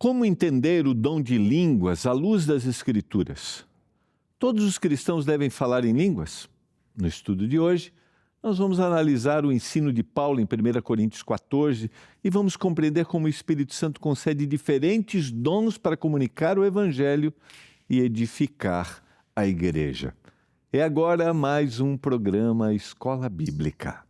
Como entender o dom de línguas à luz das Escrituras? Todos os cristãos devem falar em línguas? No estudo de hoje, nós vamos analisar o ensino de Paulo em 1 Coríntios 14 e vamos compreender como o Espírito Santo concede diferentes dons para comunicar o Evangelho e edificar a igreja. É agora mais um programa Escola Bíblica.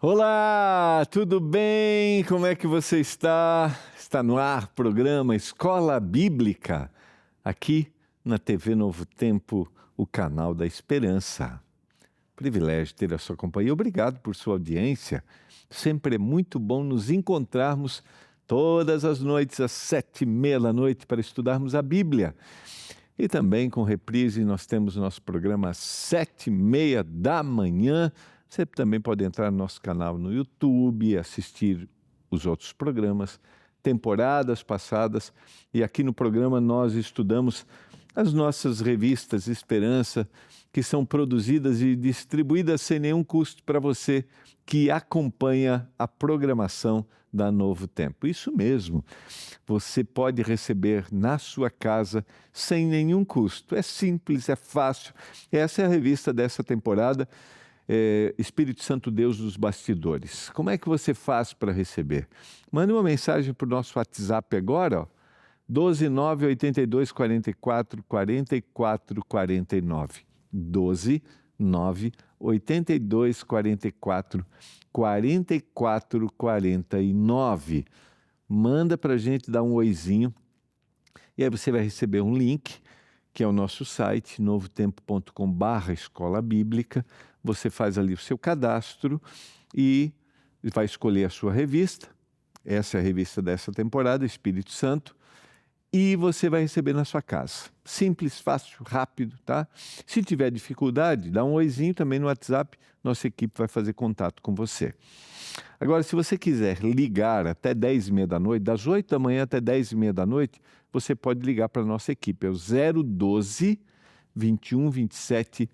Olá, tudo bem? Como é que você está? Está no ar o programa Escola Bíblica, aqui na TV Novo Tempo, o canal da Esperança. Privilégio ter a sua companhia. Obrigado por sua audiência. Sempre é muito bom nos encontrarmos todas as noites às 7h30 da noite para estudarmos a Bíblia. E também com reprise nós temos o nosso programa às 7h30 da manhã. Você também pode entrar no nosso canal no YouTube, assistir os outros programas, temporadas passadas. E aqui no programa nós estudamos as nossas revistas Esperança, que são produzidas e distribuídas sem nenhum custo para você que acompanha a programação da Novo Tempo. Isso mesmo, você pode receber na sua casa sem nenhum custo. É simples, é fácil. Essa é a revista dessa temporada. Espírito Santo Deus dos Bastidores. Como é que você faz para receber? Mande uma mensagem para o nosso WhatsApp agora, ó, 12 9 82 44 44 49. 12 9 82 44 44 49. Manda para a gente dar um oizinho e aí você vai receber um link, que é o nosso site, novotempo.com/escola bíblica. Você faz ali o seu cadastro e vai escolher a sua revista. Essa é a revista dessa temporada, Espírito Santo. E você vai receber na sua casa. Simples, fácil, rápido, tá? Se tiver dificuldade, dá um oizinho também no WhatsApp. Nossa equipe vai fazer contato com você. Agora, se você quiser ligar até 10h30 da noite, das 8 da manhã até 10h30 da noite, você pode ligar para a nossa equipe. É o 012 21 27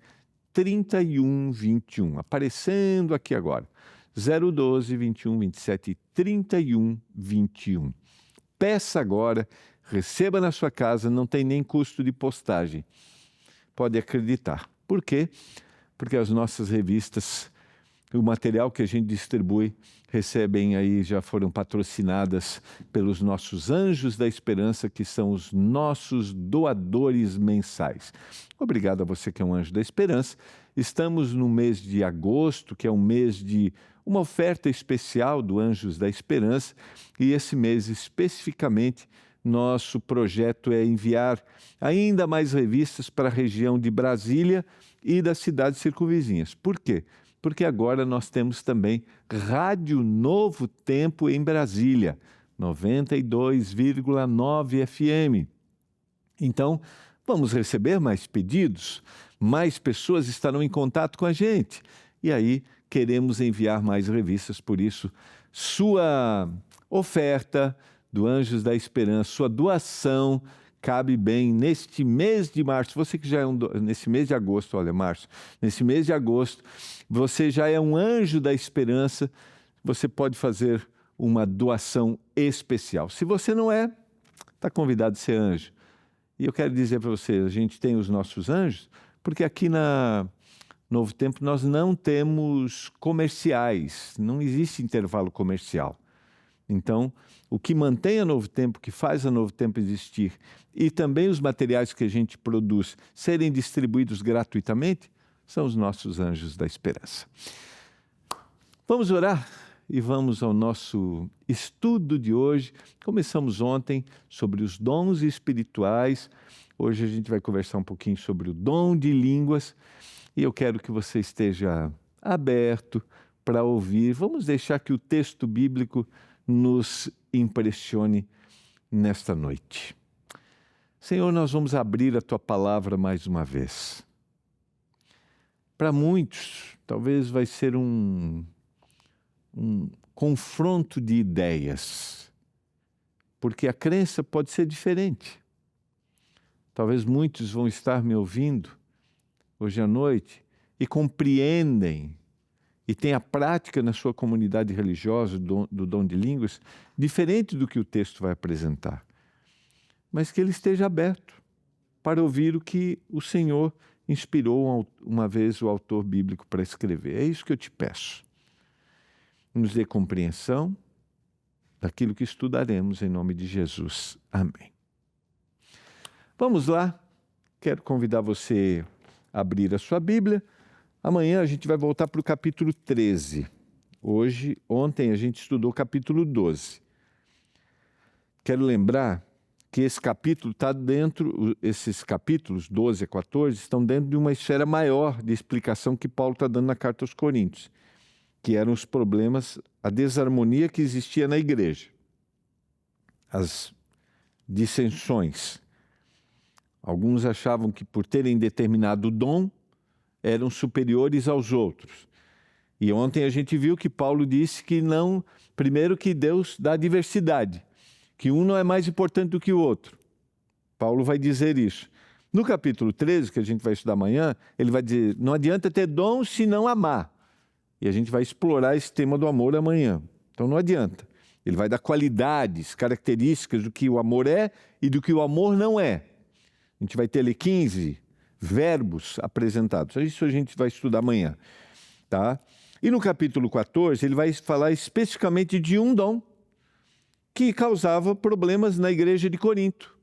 31 21. Aparecendo aqui agora. 012 21 27 31 21. Peça agora, receba na sua casa, não tem nem custo de postagem. Pode acreditar. Por quê? Porque as nossas revistas, o material que a gente distribui, recebem aí, já foram patrocinadas pelos nossos Anjos da Esperança, que são os nossos doadores mensais. Obrigado a você que é um Anjo da Esperança. Estamos no mês de agosto, que é um mês de uma oferta especial do Anjos da Esperança, e esse mês especificamente, nosso projeto é enviar ainda mais revistas para a região de Brasília e das cidades circunvizinhas. Por quê? Porque agora nós temos também Rádio Novo Tempo em Brasília, 92,9 FM. Então, vamos receber mais pedidos, mais pessoas estarão em contato com a gente. E aí, queremos enviar mais revistas, por isso, sua oferta do Anjos da Esperança, sua doação, cabe bem neste mês de março. Você que já é nesse mês de agosto, olha, março, nesse mês de agosto, você já é um Anjo da Esperança, você pode fazer uma doação especial. Se você não é, está convidado a ser anjo. E eu quero dizer para você, a gente tem os nossos anjos, porque aqui na Novo Tempo nós não temos comerciais, não existe intervalo comercial. Então, o que mantém a Novo Tempo, que faz a Novo Tempo existir, e também os materiais que a gente produz serem distribuídos gratuitamente, são os nossos Anjos da Esperança. Vamos orar e vamos ao nosso estudo de hoje. Começamos ontem sobre os dons espirituais. Hoje a gente vai conversar um pouquinho sobre o dom de línguas. E eu quero que você esteja aberto para ouvir. Vamos deixar que o texto bíblico nos impressione nesta noite. Senhor, nós vamos abrir a Tua palavra mais uma vez. Para muitos, talvez vai ser um confronto de ideias, porque a crença pode ser diferente. Talvez muitos vão estar me ouvindo hoje à noite e compreendem e têm a prática na sua comunidade religiosa do dom de línguas diferente do que o texto vai apresentar. Mas que ele esteja aberto para ouvir o que o Senhor inspirou uma vez o autor bíblico para escrever. É isso que eu te peço. Nos dê compreensão daquilo que estudaremos em nome de Jesus. Amém. Vamos lá. Quero convidar você a abrir a sua Bíblia. Amanhã a gente vai voltar para o capítulo 13. Ontem a gente estudou o capítulo 12. Quero lembrar que esse capítulo está dentro, esses capítulos 12 a 14, estão dentro de uma esfera maior de explicação que Paulo está dando na carta aos Coríntios, que eram os problemas, a desarmonia que existia na igreja, as dissensões. Alguns achavam que por terem determinado dom, eram superiores aos outros. E ontem a gente viu que Paulo disse que não, primeiro que Deus dá diversidade, que um não é mais importante do que o outro. Paulo vai dizer isso. No capítulo 13, que a gente vai estudar amanhã, ele vai dizer, não adianta ter dom se não amar. E a gente vai explorar esse tema do amor amanhã. Então não adianta. Ele vai dar qualidades, características do que o amor é e do que o amor não é. A gente vai ter ali 15 verbos apresentados. Isso a gente vai estudar amanhã. Tá? E no capítulo 14, ele vai falar especificamente de um dom que causava problemas na igreja de Corinto,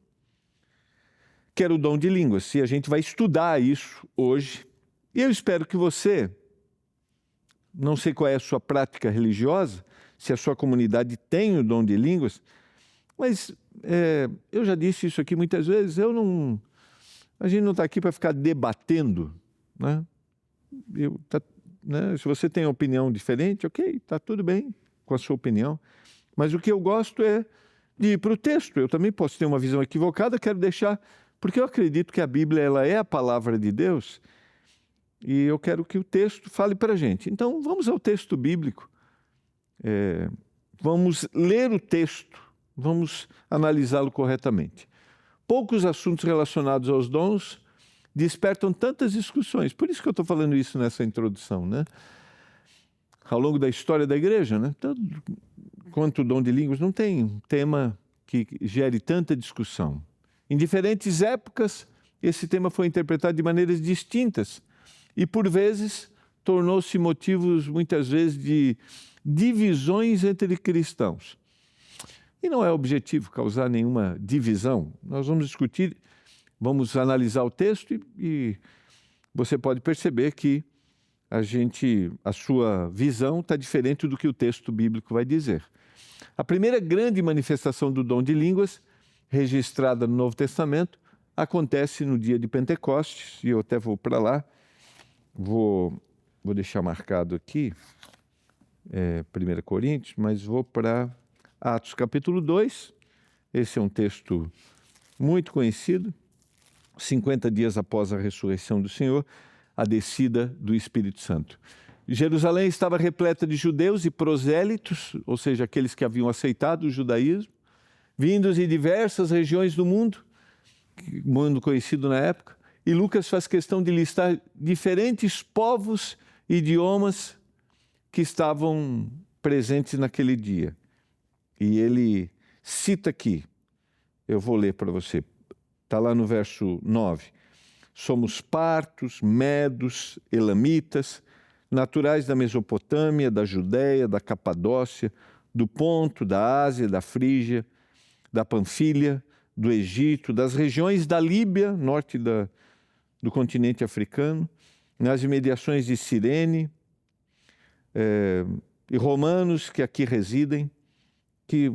que era o dom de línguas. E a gente vai estudar isso hoje. E eu espero que você, não sei qual é a sua prática religiosa, se a sua comunidade tem o dom de línguas, mas eu já disse isso aqui muitas vezes, a gente não está aqui para ficar debatendo, né? Se você tem opinião diferente, ok, está tudo bem com a sua opinião. Mas o que eu gosto é de ir para o texto. Eu também posso ter uma visão equivocada, quero deixar, porque eu acredito que a Bíblia ela é a palavra de Deus e eu quero que o texto fale para a gente. Então, vamos ao texto bíblico, vamos ler o texto, vamos analisá-lo corretamente. Poucos assuntos relacionados aos dons despertam tantas discussões. Por isso que eu estou falando isso nessa introdução, né? Ao longo da história da igreja, né? Quanto o dom de línguas, não tem tema que gere tanta discussão. Em diferentes épocas, esse tema foi interpretado de maneiras distintas e, por vezes, tornou-se motivos, muitas vezes, de divisões entre cristãos. E não é objetivo causar nenhuma divisão. Nós vamos discutir, vamos analisar o texto e você pode perceber que a sua visão está diferente do que o texto bíblico vai dizer. A primeira grande manifestação do dom de línguas, registrada no Novo Testamento, acontece no dia de Pentecostes, e eu até vou para lá, vou deixar marcado aqui, 1 Coríntios, mas vou para Atos capítulo 2, esse é um texto muito conhecido, 50 dias após a ressurreição do Senhor, a descida do Espírito Santo. Jerusalém estava repleta de judeus e prosélitos, ou seja, aqueles que haviam aceitado o judaísmo, vindos de diversas regiões do mundo conhecido na época, e Lucas faz questão de listar diferentes povos e idiomas que estavam presentes naquele dia. E ele cita aqui, eu vou ler para você, está lá no verso 9. Somos partos, medos, elamitas, naturais da Mesopotâmia, da Judéia, da Capadócia, do Ponto, da Ásia, da Frígia, da Panfilha, do Egito, das regiões da Líbia, norte do continente africano, nas imediações de Cirene, e romanos que aqui residem, que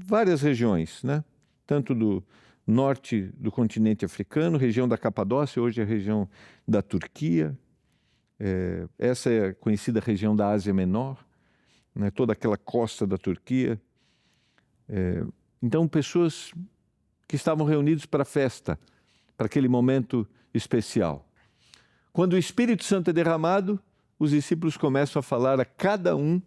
várias regiões, né? Tanto do norte do continente africano, região da Capadócia, hoje é a região da Turquia, essa é a conhecida região da Ásia Menor, né? Toda aquela costa da Turquia, Então, pessoas que estavam reunidas para a festa, para aquele momento especial. Quando o Espírito Santo é derramado, os discípulos começam a falar a cada um,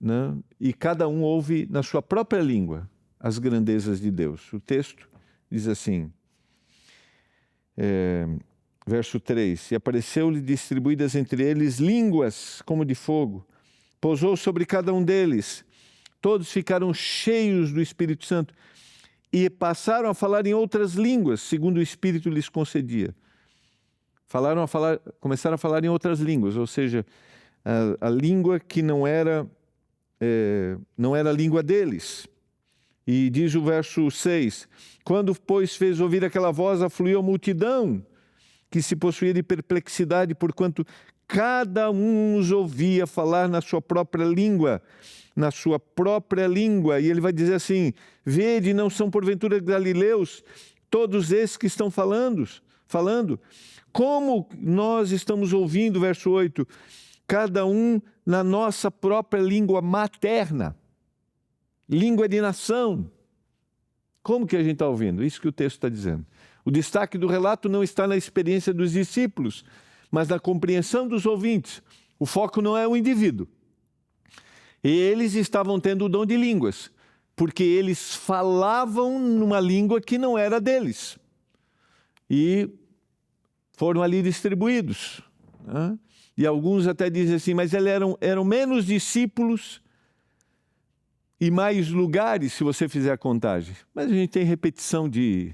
né? E cada um ouve na sua própria língua as grandezas de Deus. O texto diz assim, verso 3, e apareceu-lhe distribuídas entre eles línguas como de fogo, pousou sobre cada um deles, todos ficaram cheios do Espírito Santo e passaram a falar em outras línguas, segundo o Espírito lhes concedia. Começaram a falar em outras línguas, ou seja, a língua que não era a língua deles. E diz o verso 6, quando, pois, fez ouvir aquela voz, afluiu a multidão, que se possuía de perplexidade, porquanto cada um os ouvia falar na sua própria língua, E ele vai dizer assim, vede, não são porventura galileus todos esses que estão falando? Como nós estamos ouvindo, verso 8, cada um na nossa própria língua materna, língua de nação. Como que a gente está ouvindo? Isso que o texto está dizendo. O destaque do relato não está na experiência dos discípulos, mas na compreensão dos ouvintes. O foco não é o indivíduo. Eles estavam tendo o dom de línguas, porque eles falavam numa língua que não era deles. E foram ali distribuídos. Né? E alguns até dizem assim, mas eles eram menos discípulos e mais lugares, se você fizer a contagem. Mas a gente tem repetição de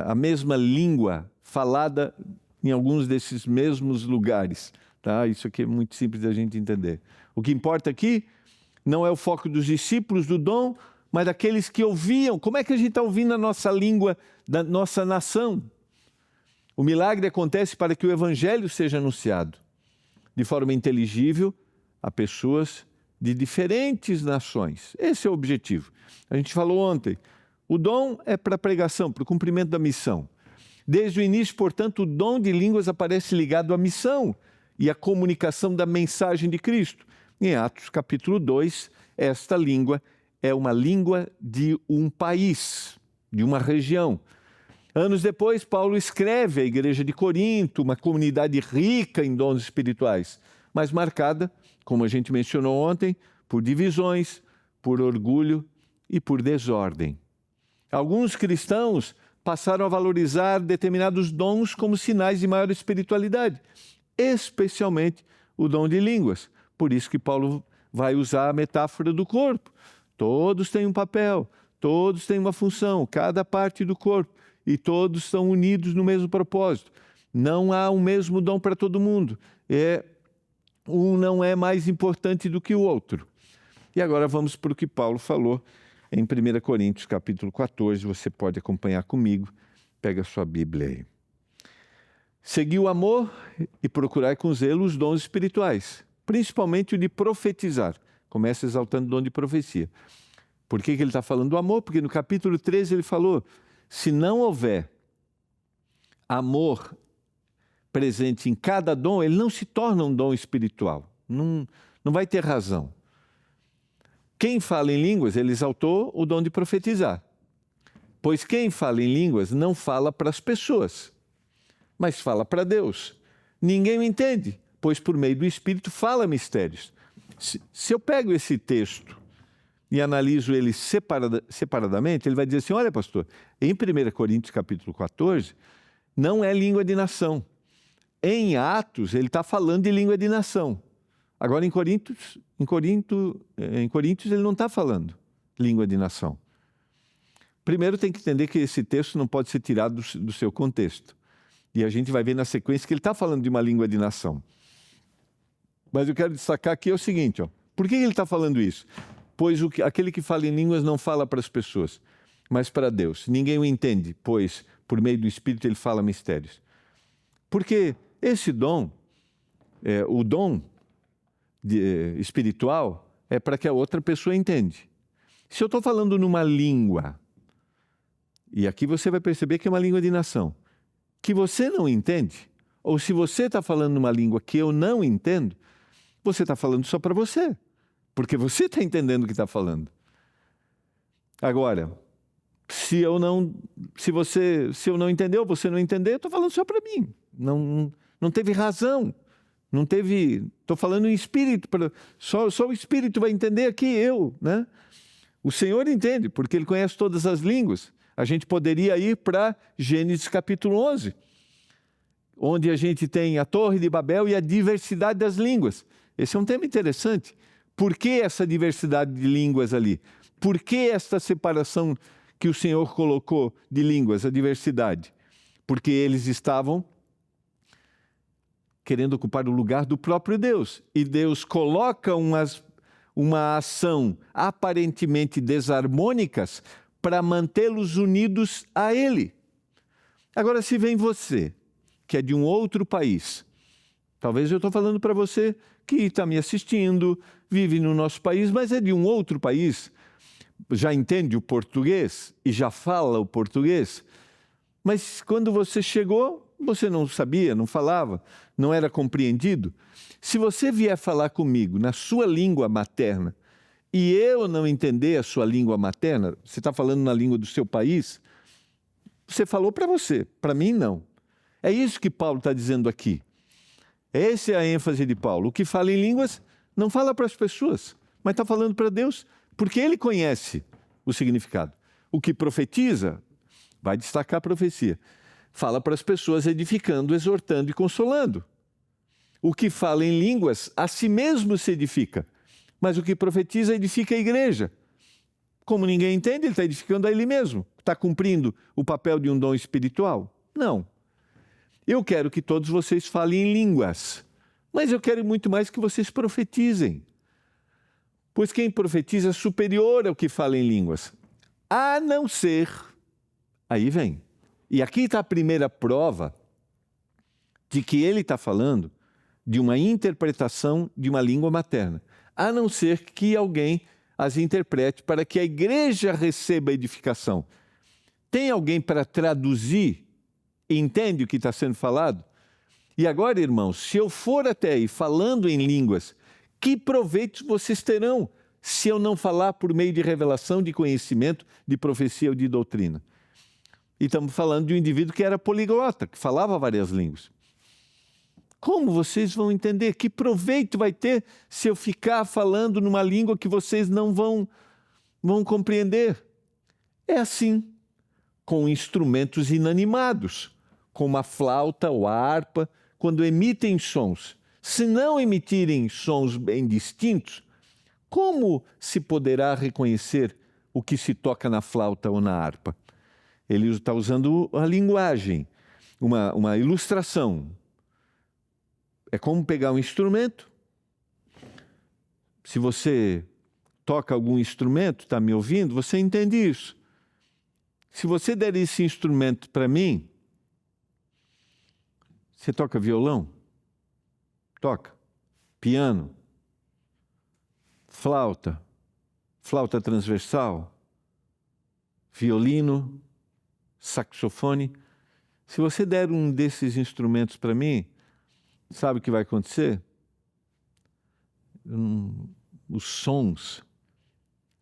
a mesma língua falada em alguns desses mesmos lugares. Tá? Isso aqui é muito simples da gente entender. O que importa aqui não é o foco dos discípulos do dom, mas daqueles que ouviam. Como é que a gente está ouvindo a nossa língua da nossa nação? O milagre acontece para que o evangelho seja anunciado de forma inteligível a pessoas de diferentes nações. Esse é o objetivo. A gente falou ontem, o dom é para a pregação, para o cumprimento da missão. Desde o início, portanto, o dom de línguas aparece ligado à missão e à comunicação da mensagem de Cristo. Em Atos capítulo 2, esta língua é uma língua de um país, de uma região. Anos depois, Paulo escreve à igreja de Corinto, uma comunidade rica em dons espirituais, mas marcada, como a gente mencionou ontem, por divisões, por orgulho e por desordem. Alguns cristãos passaram a valorizar determinados dons como sinais de maior espiritualidade, especialmente o dom de línguas. Por isso que Paulo vai usar a metáfora do corpo. Todos têm um papel, todos têm uma função, cada parte do corpo, e todos estão unidos no mesmo propósito. Não há um mesmo dom para todo mundo. Um não é mais importante do que o outro. E agora vamos para o que Paulo falou em 1 Coríntios, capítulo 14. Você pode acompanhar comigo. Pega a sua Bíblia aí. Segui o amor e procurai com zelo os dons espirituais, principalmente o de profetizar. Começa exaltando o dom de profecia. Por que ele está falando do amor? Porque no capítulo 13 ele falou, se não houver amor presente em cada dom, ele não se torna um dom espiritual. Não vai ter razão. Quem fala em línguas, ele exaltou o dom de profetizar. Pois quem fala em línguas não fala para as pessoas, mas fala para Deus. Ninguém o entende, pois por meio do Espírito fala mistérios. Se eu pego esse texto e analiso ele separadamente, ele vai dizer assim, olha pastor, em 1 Coríntios capítulo 14, não é língua de nação. Em Atos, ele está falando de língua de nação. Agora, em Coríntios ele não está falando língua de nação. Primeiro, tem que entender que esse texto não pode ser tirado do seu contexto. E a gente vai ver na sequência que ele está falando de uma língua de nação. Mas eu quero destacar aqui é o seguinte, por que ele está falando isso? Pois aquele que fala em línguas não fala para as pessoas, mas para Deus. Ninguém o entende, pois por meio do Espírito ele fala mistérios. Porque esse dom, o dom espiritual, é para que a outra pessoa entende. Se eu estou falando numa língua, e aqui você vai perceber que é uma língua de nação, que você não entende, ou se você está falando numa língua que eu não entendo, você está falando só para você, porque você está entendendo o que está falando. Agora, se eu não entender ou você não entender, eu estou falando só para mim. Não teve razão. Não teve... Estou falando em espírito. Só o espírito vai entender aqui, eu, né? O Senhor entende, porque Ele conhece todas as línguas. A gente poderia ir para Gênesis capítulo 11, onde a gente tem a Torre de Babel e a diversidade das línguas. Esse é um tema interessante. Por que essa diversidade de línguas ali? Por que essa separação que o Senhor colocou de línguas, a diversidade? Porque eles estavam querendo ocupar o lugar do próprio Deus. E Deus coloca uma ação aparentemente desarmônicas para mantê-los unidos a Ele. Agora, se vem você, que é de um outro país, talvez eu estou falando para você que está me assistindo, vive no nosso país, mas é de um outro país, já entende o português e já fala o português, mas quando você chegou, você não sabia, não falava, não era compreendido. Se você vier falar comigo na sua língua materna e eu não entender a sua língua materna, você está falando na língua do seu país, você falou para você, para mim não. É isso que Paulo está dizendo aqui. Essa é a ênfase de Paulo. O que fala em línguas não fala para as pessoas, mas está falando para Deus, porque Ele conhece o significado. O que profetiza, vai destacar a profecia, fala para as pessoas edificando, exortando e consolando. O que fala em línguas, a si mesmo se edifica, mas o que profetiza edifica a igreja. Como ninguém entende, ele está edificando a ele mesmo. Está cumprindo o papel de um dom espiritual? Não. Eu quero que todos vocês falem em línguas, mas eu quero muito mais que vocês profetizem. Pois quem profetiza é superior ao que fala em línguas. A não ser... Aí vem. E aqui está a primeira prova de que ele está falando de uma interpretação de uma língua materna. A não ser que alguém as interprete para que a igreja receba edificação. Tem alguém para traduzir? Entende o que está sendo falado? E agora, irmãos, se eu for até aí falando em línguas, que proveitos vocês terão se eu não falar por meio de revelação, de conhecimento, de profecia ou de doutrina? E estamos falando de um indivíduo que era poliglota, que falava várias línguas. Como vocês vão entender? Que proveito vai ter se eu ficar falando numa língua que vocês não vão compreender? É assim, com instrumentos inanimados, como a flauta ou a harpa, quando emitem sons. Se não emitirem sons bem distintos, como se poderá reconhecer o que se toca na flauta ou na harpa? Ele está usando a linguagem, uma ilustração. É como pegar um instrumento. Se você toca algum instrumento, está me ouvindo, você entende isso. Se você der esse instrumento para mim, você toca violão? Toca. Piano? Flauta? Flauta transversal? Violino? Saxofone? Se você der um desses instrumentos para mim, sabe o que vai acontecer? Os sons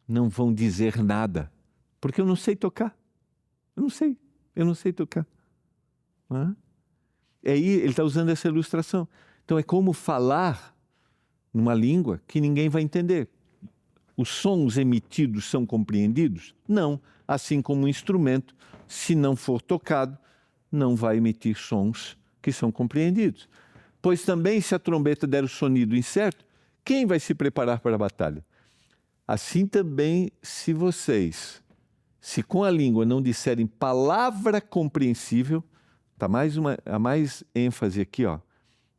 não vão dizer nada, porque eu não sei tocar. Eu não sei tocar. E aí ele está usando essa ilustração. Então é como falar numa língua que ninguém vai entender. Os sons emitidos são compreendidos? Não. Assim como um instrumento, se não for tocado, não vai emitir sons que são compreendidos. Pois também, se a trombeta der o sonido incerto, quem vai se preparar para a batalha? Assim também, se vocês, se com a língua não disserem palavra compreensível, está a mais ênfase aqui,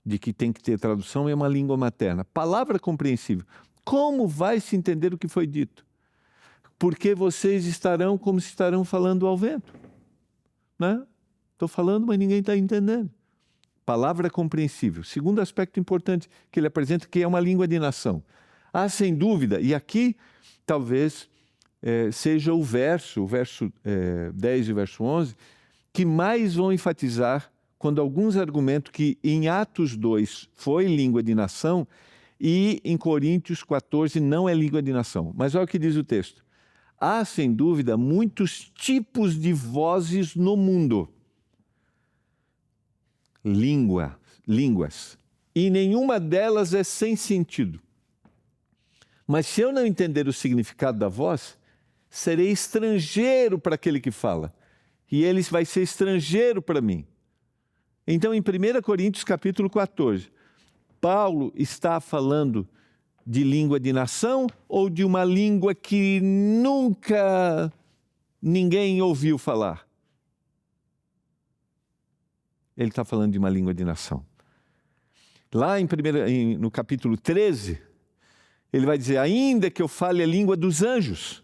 de que tem que ter tradução, é uma língua materna. Palavra compreensível. Como vai se entender o que foi dito? Porque vocês estarão como se estarão falando ao vento. Né? Estou falando, mas ninguém está entendendo. Palavra compreensível. Segundo aspecto importante que ele apresenta, que é uma língua de nação. Há, sem dúvida, e aqui talvez seja o verso 10 e o verso 11, que mais vão enfatizar quando alguns argumentam que em Atos 2 foi língua de nação e em Coríntios 14 não é língua de nação. Mas olha o que diz o texto. há, sem dúvida, muitos tipos de vozes no mundo. Línguas. E nenhuma delas é sem sentido. Mas se eu não entender o significado da voz, serei estrangeiro para aquele que fala. E ele vai ser estrangeiro para mim. Então, em 1 Coríntios capítulo 14, Paulo está falando de língua de nação ou de uma língua que nunca ninguém ouviu falar? Ele está falando de uma língua de nação. Lá no capítulo 13, ele vai dizer, ainda que eu fale a língua dos anjos,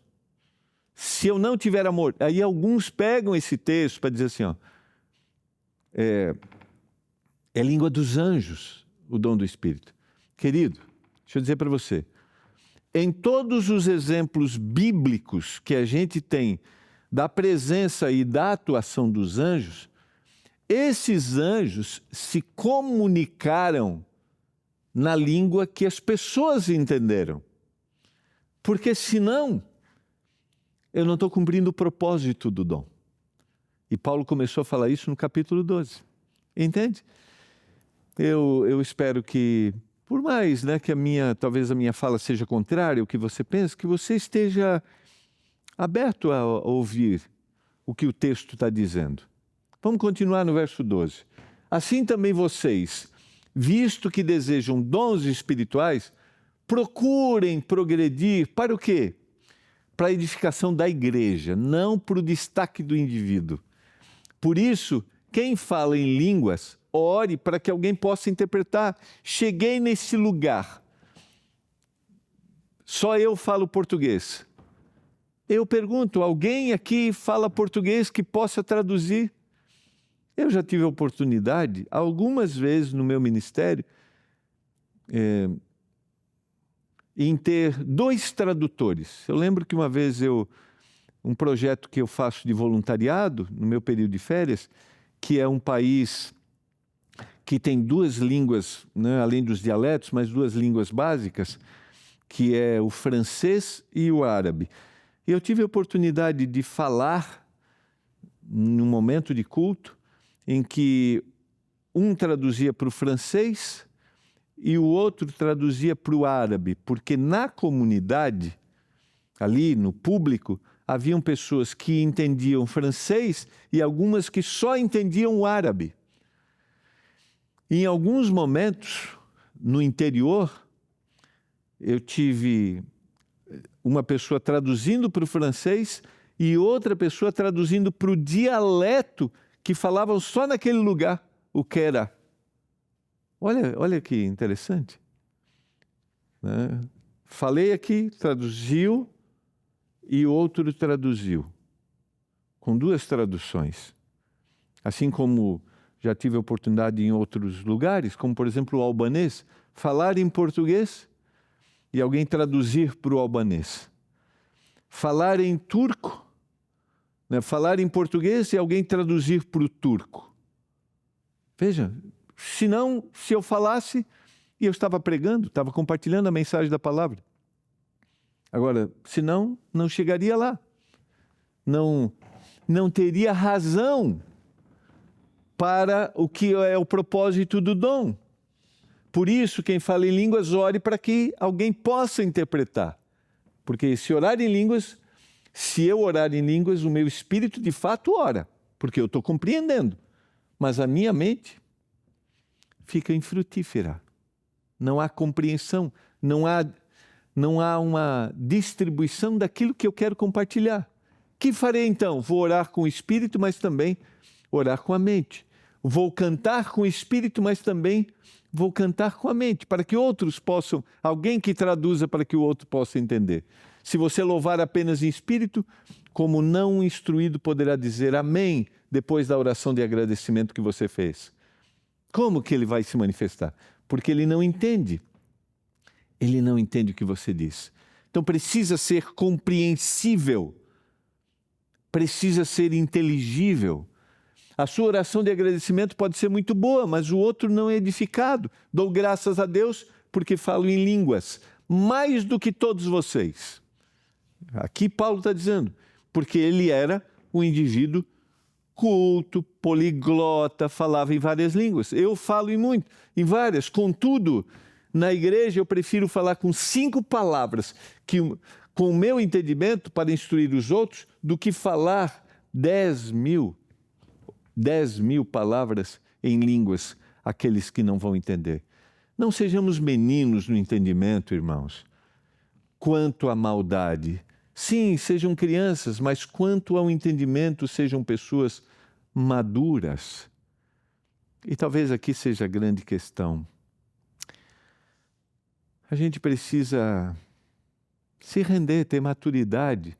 se eu não tiver amor. Aí alguns pegam esse texto para dizer assim, é língua dos anjos, o dom do Espírito. Querido, deixa eu dizer para você, em todos os exemplos bíblicos que a gente tem da presença e da atuação dos anjos, esses anjos se comunicaram na língua que as pessoas entenderam. Porque senão, eu não estou cumprindo o propósito do dom. E Paulo começou a falar isso no capítulo 12. Entende? Eu espero que, por mais que talvez a minha fala seja contrária ao que você pensa, que você esteja aberto a ouvir o que o texto está dizendo. Vamos continuar no verso 12. Assim também vocês, visto que desejam dons espirituais, procurem progredir para o quê? Para a edificação da igreja, não para o destaque do indivíduo. Por isso, quem fala em línguas, ore para que alguém possa interpretar. Cheguei nesse lugar, só eu falo português. Eu pergunto, alguém aqui fala português que possa traduzir? Eu já tive a oportunidade, algumas vezes no meu ministério, em ter 2 tradutores. Eu lembro que uma vez um projeto que eu faço de voluntariado, no meu período de férias, que é um país que tem 2 línguas, além dos dialetos, mas 2 línguas básicas, que é o francês e o árabe. E eu tive a oportunidade de falar num momento de culto, em que um traduzia para o francês e o outro traduzia para o árabe, porque na comunidade, ali no público, haviam pessoas que entendiam francês e algumas que só entendiam o árabe. Em alguns momentos, no interior, eu tive uma pessoa traduzindo para o francês e outra pessoa traduzindo para o dialeto que falavam só naquele lugar, o que era. Olha que interessante. Falei aqui, traduziu, e outro traduziu, com 2 traduções. Assim como já tive a oportunidade em outros lugares, como por exemplo o albanês, falar em português e alguém traduzir para o albanês. Falar em turco, falar em português e alguém traduzir para o turco. Veja, se eu falasse e eu estava pregando, estava compartilhando a mensagem da palavra. Agora, senão, não chegaria lá. Não teria razão para o que é o propósito do dom. Por isso, quem fala em línguas, ore para que alguém possa interpretar. Porque se orar em línguas, se eu orar em línguas, o meu espírito de fato ora, porque eu estou compreendendo. Mas a minha mente fica infrutífera. Não há compreensão, não há uma distribuição daquilo que eu quero compartilhar. O que farei então? Vou orar com o espírito, mas também orar com a mente. Vou cantar com o espírito, mas também vou cantar com a mente, para que outros possam, alguém que traduza para que o outro possa entender. Se você louvar apenas em espírito, como não instruído poderá dizer amém depois da oração de agradecimento que você fez. Como que ele vai se manifestar? Porque ele não entende. Ele não entende o que você diz. Então precisa ser compreensível. Precisa ser inteligível. A sua oração de agradecimento pode ser muito boa, mas o outro não é edificado. Dou graças a Deus porque falo em línguas, mais do que todos vocês. Aqui Paulo está dizendo, porque ele era um indivíduo culto, poliglota, falava em várias línguas. Eu falo em várias. Contudo, na igreja eu prefiro falar com 5 palavras, com o meu entendimento para instruir os outros, do que falar 10 mil palavras em línguas, aqueles que não vão entender. Não sejamos meninos no entendimento, irmãos. Quanto à maldade, sim, sejam crianças, mas quanto ao entendimento, sejam pessoas maduras. E talvez aqui seja a grande questão. A gente precisa se render, ter maturidade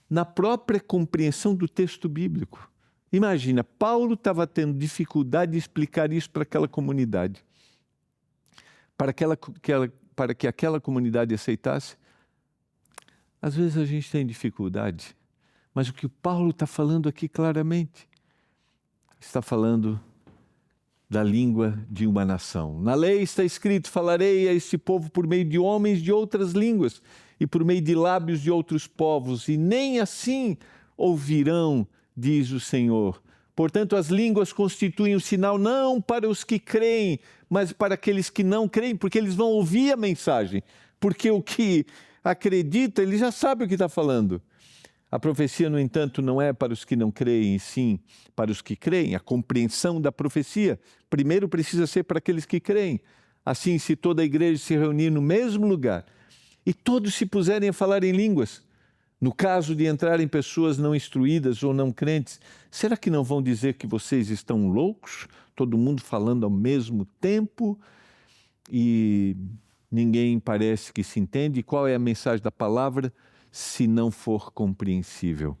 na própria compreensão do texto bíblico. Imagina, Paulo estava tendo dificuldade de explicar isso para aquela comunidade. Para que aquela comunidade aceitasse. Às vezes a gente tem dificuldade, mas o que o Paulo está falando aqui claramente, está falando da língua de uma nação. Na lei está escrito, falarei a este povo por meio de homens de outras línguas e por meio de lábios de outros povos, e nem assim ouvirão, diz o Senhor. Portanto, as línguas constituem um sinal não para os que creem, mas para aqueles que não creem, porque eles vão ouvir a mensagem. Porque o que acredita, ele já sabe o que está falando. A profecia, no entanto, não é para os que não creem, sim para os que creem. A compreensão da profecia, primeiro precisa ser para aqueles que creem. Assim, se toda a igreja se reunir no mesmo lugar e todos se puserem a falar em línguas, no caso de entrarem pessoas não instruídas ou não crentes, será que não vão dizer que vocês estão loucos? Todo mundo falando ao mesmo tempo e ninguém parece que se entende. Qual é a mensagem da palavra se não for compreensível?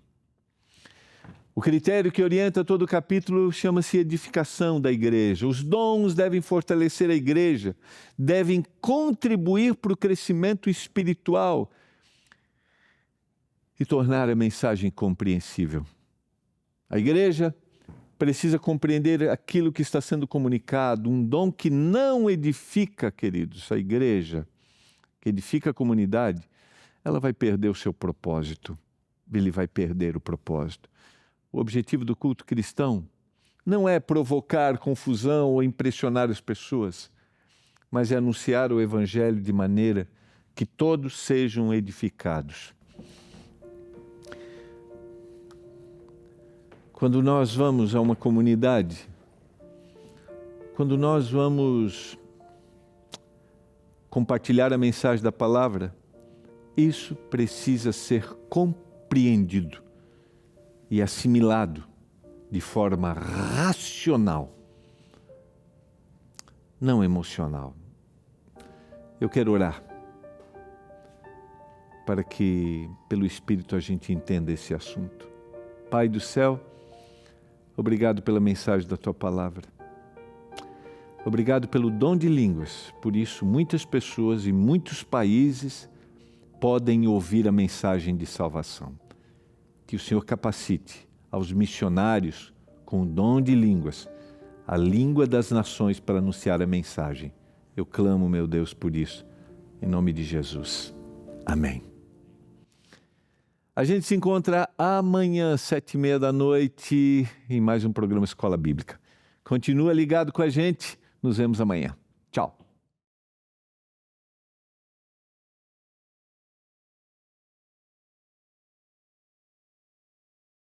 O critério que orienta todo o capítulo chama-se edificação da igreja. Os dons devem fortalecer a igreja, devem contribuir para o crescimento espiritual e tornar a mensagem compreensível. A igreja precisa compreender aquilo que está sendo comunicado, um dom que não edifica, queridos. A igreja que edifica a comunidade, ela vai perder o seu propósito, ele vai perder o propósito. O objetivo do culto cristão não é provocar confusão ou impressionar as pessoas, mas é anunciar o evangelho de maneira que todos sejam edificados. Quando nós vamos a uma comunidade, quando nós vamos compartilhar a mensagem da palavra, isso precisa ser compreendido e assimilado de forma racional, não emocional. Eu quero orar para que, pelo Espírito, a gente entenda esse assunto. Pai do céu, obrigado pela mensagem da Tua palavra. Obrigado pelo dom de línguas. Por isso, muitas pessoas em muitos países podem ouvir a mensagem de salvação. Que o Senhor capacite aos missionários com o dom de línguas, a língua das nações para anunciar a mensagem. Eu clamo, meu Deus, por isso, em nome de Jesus. Amém. A gente se encontra amanhã, 19h30, em mais um programa Escola Bíblica. Continua ligado com a gente, nos vemos amanhã. Tchau.